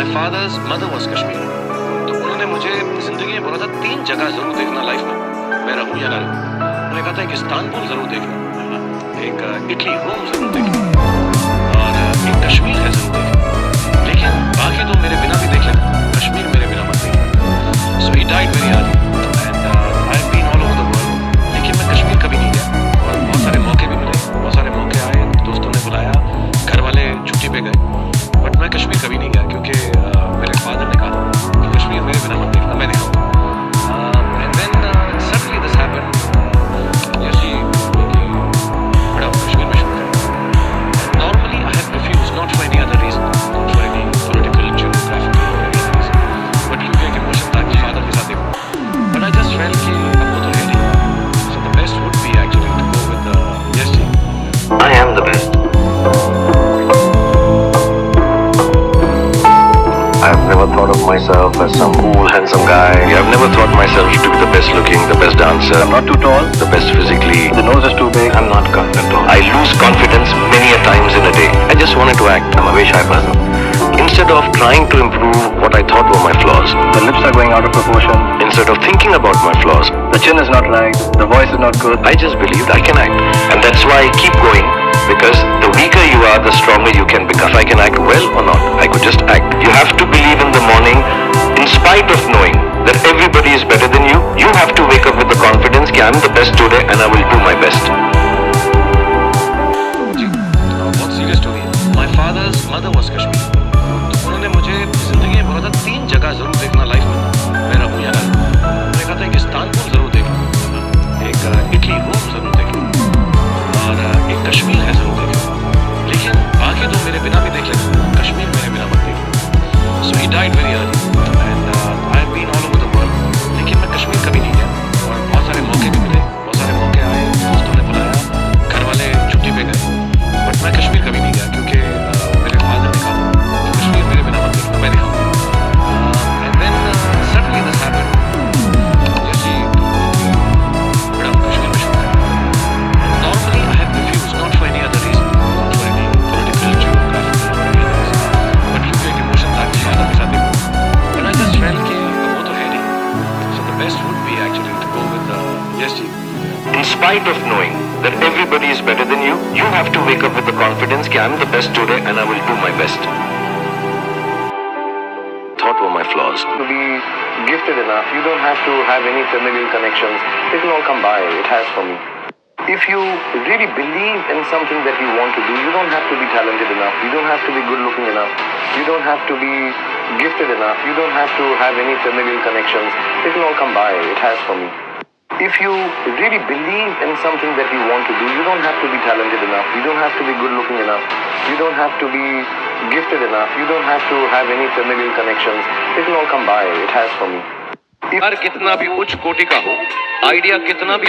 My father's mother was Kashmiri. तो उन्होंने मुझे जिंदगी में बोला था 3 जगह जरूर देखना लाइफ में, मैं रहूं या ना रहूं। उन्होंने कहा था कि इस्तांबुल जरूर देखना, एक इटली रोम जरूर देखना और एक कश्मीर है जरूर देखना, लेकिन बाकी तो मेरे बिना भी देख लेना, कश्मीर मेरे बिना मत देखना। So he died very early and I've been all over the world, लेकिन मैं कश्मीर कभी नहीं गया और बहुत सारे मौके भी मिले, बहुत सारे मौके आए, दोस्तों ने बुलाया, घर वाले छुट्टी पे गए, बट मैं कश्मीर कभी नहीं गया क्योंकि मेरे फादर ने कहा कि कश्मीर मेरे बिना मत देखना, मैं दिखाऊंगा। And then suddenly this happened. जैसे कि बड़ा कश्मीर में शूट है। Normally I have refused, not for any other reason, not for any political, geographical or any other reason, but क्योंकि एक इमोशन था कि फादर के साथ देखूं। But I just felt कि अब वो तो है नहीं, so the best would be actually to go with yes ji. I am the best. I've never thought of myself as some cool, handsome guy. I've never thought myself to be the best looking, the best dancer. I'm not too tall, the best physically. The nose is too big. I'm not confident at all. I lose confidence many a times in a day. I just wanted to act. I'm a very shy person. Instead of trying to improve what I thought were my flaws, the lips are going out of proportion. Instead of thinking about my flaws, the chin is not right, the voice is not good. I just believed I can act. And that's why I keep going. Because the weaker you are, the stronger you can become. If I can act well or not, I could just act. You have to believe in the morning, in spite of knowing that everybody is better than you. You have to wake up with the confidence that I'm the best today and I will do my best. जी, बहुत serious story है। My father's mother was Kashmiri. तो उन्होंने मुझे जिंदगी में बोला था 3 जगह जरूर देखना लाइफ में, मैं रहूं या ना रहूं। उन्होंने कहा था कि इस्तांबुल जरूर देखना, एक इटली रोम जरूर देखना और एक कश्मीर है जरूर देखना, लेकिन बाकी तो मेरे बिना भी देख लेना, कश्मीर मेरे बिना मत देखना। So he died very early and I've been all over the world, लेकिन मैं कश्मीर कभी नहीं गया और बहुत सारे मौके भी मिले, बहुत सारे मौके आए, दोस्तों ने बुलाया, घर वाले छुट्टी पे गए, बट मैं कश्मीर कभी नहीं गया क्योंकि मेरे फादर ने कहा कि कश्मीर मेरे बिना मत देखना, मैं दिखाऊंगा। And then suddenly this happened. जैसे बड़ा कश्मीर में शूट है। Normally I have refused, not for any other reason, not for any political, geographical or any other reason, but क्योंकि एक इमोशन था कि फादर के साथ देखूं। But I just felt कि अब वो तो है नहीं, so the best would be actually to go with yes ji. In spite of knowing that everybody is better than you, you have to wake up with the confidence that I'm the best today and I will do my best. Thought were my flaws. To be gifted enough, you don't have to have any familial connections. It will all come by. It has for me. If you really believe in something that you want to do, you don't have to be talented enough. You don't have to be good looking enough. You don't have to be gifted enough. You don't have to have any familial connections. It will all come by. It has for me. If you really believe in something that you want to do, you don't have to be talented enough. You don't have to be good looking enough. You don't have to be gifted enough. You don't have to have any familial connections. It will all come by. It has for me. कितना भी उच्च कोटि का हो, idea कितना भी